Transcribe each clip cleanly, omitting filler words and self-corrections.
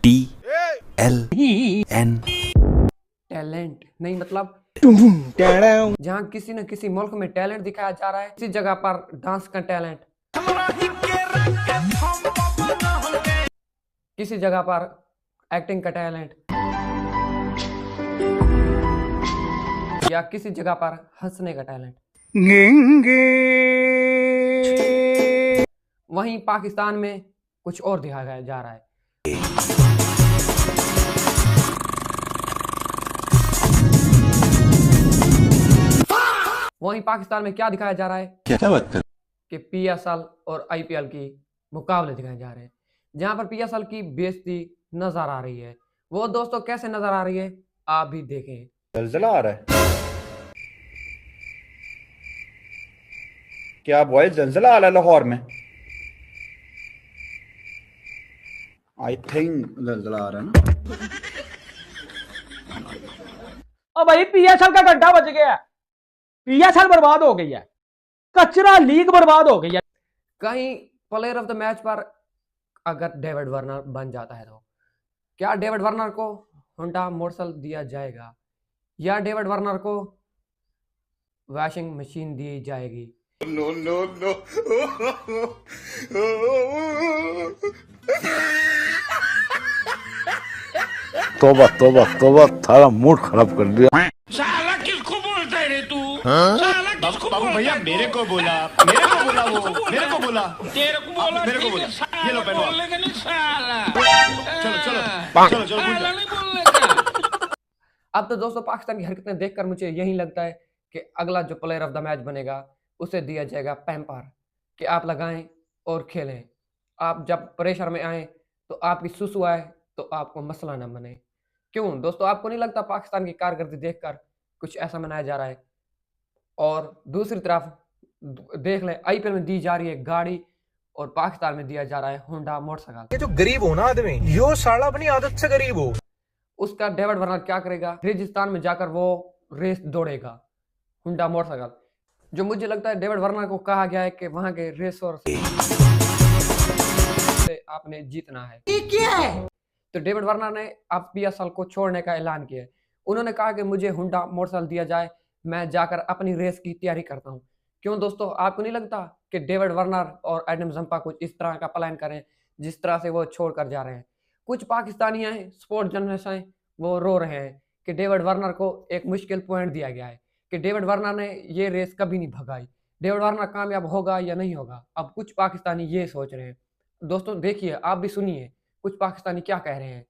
TLN talent नहीं मतलब जहाँ किसी न किसी मुल्क में टैलेंट दिखाया जा रहा है, किसी जगह पर डांस का टैलेंट, किसी जगह पर एक्टिंग का टैलेंट, या किसी जगह पर हंसने का टैलेंट। वहीं पाकिस्तान में कुछ और दिखाया जा रहा है। वहीं पाकिस्तान में क्या दिखाया जा रहा है, क्या बात कर कि PSL और IPL की मुकाबले दिखाए जा रहे हैं, जहां पर PSL की बेइज्जती नजर आ रही है। वो दोस्तों कैसे नजर आ रही है आप भी देखें। जलजला आ रहा है क्या बॉयज? जलजला आ रहा है लाहौर में। आई थिंक जलजला आ रहा है ना। अब भाई PSL का घंटा बज गया, PSL बर्बाद हो गई है, कचरा लीग बर्बाद हो गई है। कहीं प्लेयर ऑफ द मैच पर अगर डेविड वार्नर बन जाता है तो क्या डेविड वार्नर को होंडा मोटरसाइकिल दिया जाएगा, या डेविड वार्नर को वॉशिंग मशीन दी जाएगी? नो नो नो तोबा तोबा तोबा थारा मूड खराब कर दिया। साला किसको बोलता है रे तू? साला किसको बाबू बोलता भैया है तू? मेरे को बोला वो मेरे को बोला तेरे को बोला, मेरे को ठीक बोला। है, साला ये लो पहनो आप। बोलेगा नहीं साला। चलो चलो चलो साला भूल जाओ। नहीं बोलेगा। अब तो दोस्तों पाकिस्तान की हरकतें देखकर मुझे यही लगता है कि अगला जो प्लेयर ऑफ द मैच बनेगा उसे दिया जाएगा पैम्पर, कि आप लगाएं और खेलें। आप जब प्रेशर में आए तो आपकी सुसु आए तो आपको मसला ना बने। क्यों दोस्तों, आपको नहीं लगता पाकिस्तान की कारकर्दगी देखकर कुछ ऐसा मनाया जा रहा है? और दूसरी तरफ देख लें, IPL में दी जा रही है गाड़ी और पाकिस्तान में दिया जा रहा है होंडा मोटरसाइकिल। ये जो गरीब हो ना आदमी, यो साला अपनी आदत से गरीब हो। उसका डेविड वार्नर क्या करेगा? रेगिस्तान में जाकर वो रेस दौड़ेगा होंडा मोटरसाइकिल। जो मुझे लगता है डेविड वार्नर को कहा गया है कि वहां के रेस और से आपने जीतना है। ये क्या है? तो डेविड वार्नर ने अब PSL को छोड़ने का ऐलान किया है। उन्होंने कहा कि मुझे होंडा मोटरसाइकिल दिया जाए, मैं जाकर अपनी रेस की तैयारी करता हूँ। क्यों दोस्तों, आपको नहीं लगता कि डेविड वार्नर और एडम जंपा कुछ इस तरह का प्लान करें जिस तरह से वो छोड़ कर जा रहे हैं? कुछ पाकिस्तानी हैं, स्पोर्ट जर्नलिस्ट हैं, वो रो रहे हैं कि डेविड वार्नर को एक मुश्किल पॉइंट दिया गया है कि डेविड वार्नर ने ये रेस कभी नहीं भगाई, डेविड वार्नर कामयाब होगा या नहीं होगा। अब कुछ पाकिस्तानी ये सोच रहे हैं। दोस्तों देखिए, आप भी सुनिए कुछ पाकिस्तानी क्या कह रहे हैं।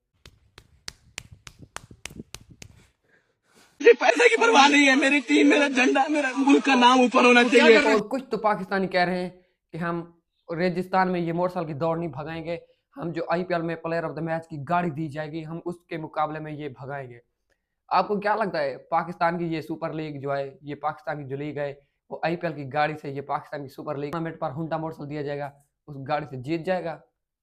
पैसे की परवाह नहीं है, मेरी टीम, मेरा झंडा, मेरा मुल्क का नाम ऊपर होना चाहिए। और कुछ तो पाकिस्तानी कह रहे हैं कि हम रेगिस्तान में ये मोटरसाइकिल की दौड़ नहीं भगाएंगे, हम जो IPL में प्लेयर ऑफ द मैच की गाड़ी दी जाएगी हम उसके मुकाबले में ये भगाएंगे। आपको क्या लगता है पाकिस्तान की ये सुपर लीग जो है, ये पाकिस्तान की जो लीग है, वो IPL की गाड़ी से ये पाकिस्तान की सुपर लीग टूर्नामेंट पर होंडा मोटरसाइकिल दिया जाएगा, उस गाड़ी से जीत जाएगा?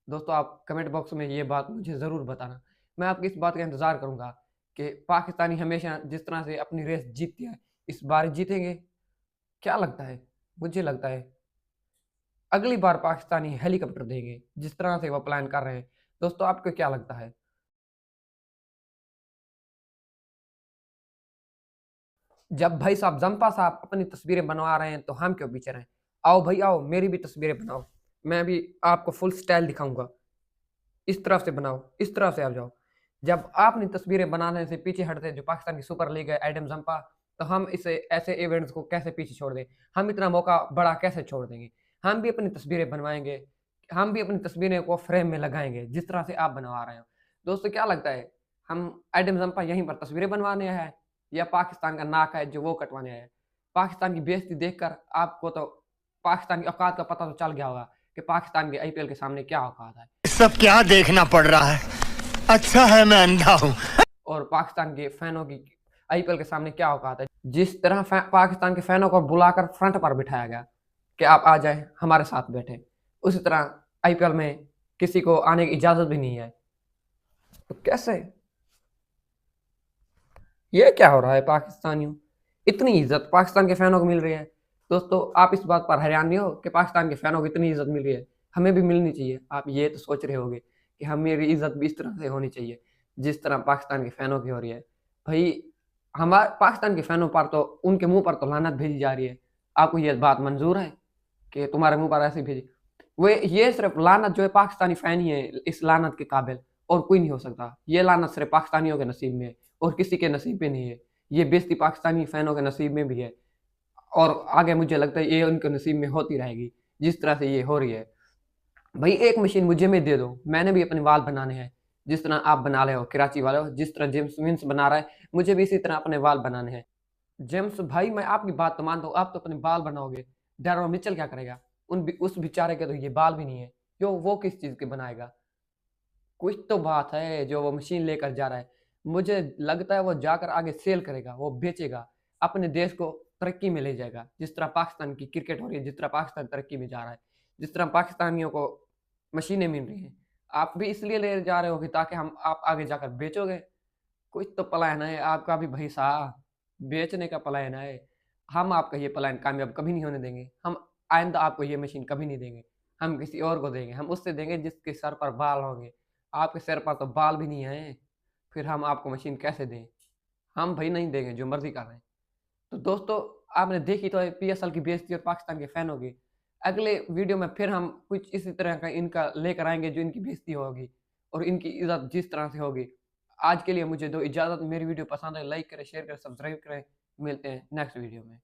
दोस्तों आप कमेंट बॉक्स में ये बात मुझे ज़रूर बताना। मैं आपकी इस बात का इंतज़ार करूँगा कि पाकिस्तानी हमेशा जिस तरह से अपनी रेस जीतती है इस बार जीतेंगे। क्या लगता है? मुझे लगता है अगली बार पाकिस्तानी हेलीकॉप्टर देंगे जिस तरह से वो प्लान कर रहे हैं। दोस्तों आपको क्या लगता है? जब भाई साहब जंपा साहब अपनी तस्वीरें बनवा रहे हैं तो हम क्यों पीछे रहें? आओ भाई आओ, मेरी भी तस्वीरें बनाओ, मैं भी आपको फुल स्टाइल दिखाऊंगा। इस तरफ से बनाओ, इस तरफ से आ जाओ। जब आप अपनी तस्वीरें बनाने से पीछे हटते जो पाकिस्तान की सुपर लीग है एडम जंपा, तो हम इसे ऐसे इवेंट्स को कैसे पीछे छोड़ दें? हम इतना मौका बड़ा कैसे छोड़ देंगे? हम भी अपनी तस्वीरें बनवाएंगे, हम भी अपनी तस्वीरें को फ्रेम में लगाएंगे जिस तरह से आप बनवा रहे हो। दोस्तों क्या लगता है, हम एडम जंपा यहीं पर तस्वीरें बनवाने आए हैं या पाकिस्तान का नाक है जो वो कटवाने आए हैं? पाकिस्तान की बेइज्जती देखकर आपको तो पाकिस्तान की औकात का पता तो चल गया होगा कि पाकिस्तान के IPL के सामने क्या औकात है। सब क्या देखना पड़ रहा है? अच्छा है मैं अंधा हूँ। और पाकिस्तान के फैनों की IPL के सामने क्या औकात है। जिस तरह पाकिस्तान के फैनों को बुलाकर फ्रंट पर बिठाया गया कि आप आ जाए हमारे साथ बैठे, उसी तरह IPL में किसी को आने की इजाजत भी नहीं है। तो कैसे ये क्या हो रहा है? पाकिस्तानियों, इतनी इज्जत पाकिस्तान के फैनों को मिल रही है। दोस्तों आप इस बात पर हैरान नहीं हो कि पाकिस्तान के फैनों को इतनी इज्जत मिल रही है? हमें भी मिलनी चाहिए। आप ये तो सोच रहे होगे कि हम मेरी इज्जत भी इस तरह से होनी चाहिए जिस तरह पाकिस्तान के फैनों की हो रही है। भाई हमारे पाकिस्तान के फैनों पर तो उनके मुंह पर तो लानत भेजी जा रही है। आपको ये बात मंजूर है कि तुम्हारे मुंह पर ऐसे भेजी? वो ये सिर्फ लानत जो है पाकिस्तानी फैन ही है इस लानत के काबिल, और कोई नहीं हो सकता। ये लानत सिर्फ पाकिस्तानियों के नसीब में है और किसी के नसीब में नहीं है। ये बेइज्जती पाकिस्तानी फैनों के नसीब में भी है और आगे मुझे लगता है ये उनके नसीब में होती रहेगी जिस तरह से ये हो रही है। भाई एक मशीन मुझे में दे दो, मैंने भी अपने बाल बनाने हैं जिस तरह आप बना रहे हो कराची वाले हो, जिस तरह जेम्स विंस बना रहा है मुझे भी इसी तरह अपने बाल बनाने हैं। जेम्स भाई मैं आपकी बात तो मानता हूँ, आप तो अपने बाल बनाओगे, डैरोन मिचेल क्या करेगा? उस बेचारे के तो ये बाल भी नहीं है, जो वो किस चीज़ के बनाएगा? कुछ तो बात है जो वो मशीन लेकर जा रहा है। मुझे लगता है वो जाकर आगे सेल करेगा, वो बेचेगा, अपने देश को तरक्की में ले जाएगा। जिस तरह पाकिस्तान की क्रिकेट हो रही है, जिस तरह पाकिस्तान तरक्की में जा रहा है, जिस तरह पाकिस्तानियों को मशीनें मिल रही हैं, आप भी इसलिए ले जा रहे हो कि ताकि हम आप आगे जाकर बेचोगे? कुछ तो प्लान है आपका भी भाई साहब, बेचने का प्लान है। हम आपका ये प्लान कामयाब कभी नहीं होने देंगे। हम आइंदा आपको ये मशीन कभी नहीं देंगे। हम किसी और को देंगे, हम उससे देंगे जिसके सर पर बाल होंगे। आपके सिर पर तो बाल भी नहीं हैं, फिर हम आपको मशीन कैसे दें? हम भाई नहीं देंगे, जो मर्ज़ी कर रहे हैं। तो दोस्तों आपने देखी तो है पीएसएल की बेइज्जती और पाकिस्तान के फैनों की। अगले वीडियो में फिर हम कुछ इसी तरह का इनका लेकर आएँगे जो इनकी बेइज्जती होगी और इनकी इज़्ज़त जिस तरह से होगी। आज के लिए मुझे दो इजाज़त। मेरी वीडियो पसंद है लाइक करें, शेयर करें, सब्सक्राइब करें। मिलते हैं नेक्स्ट वीडियो में।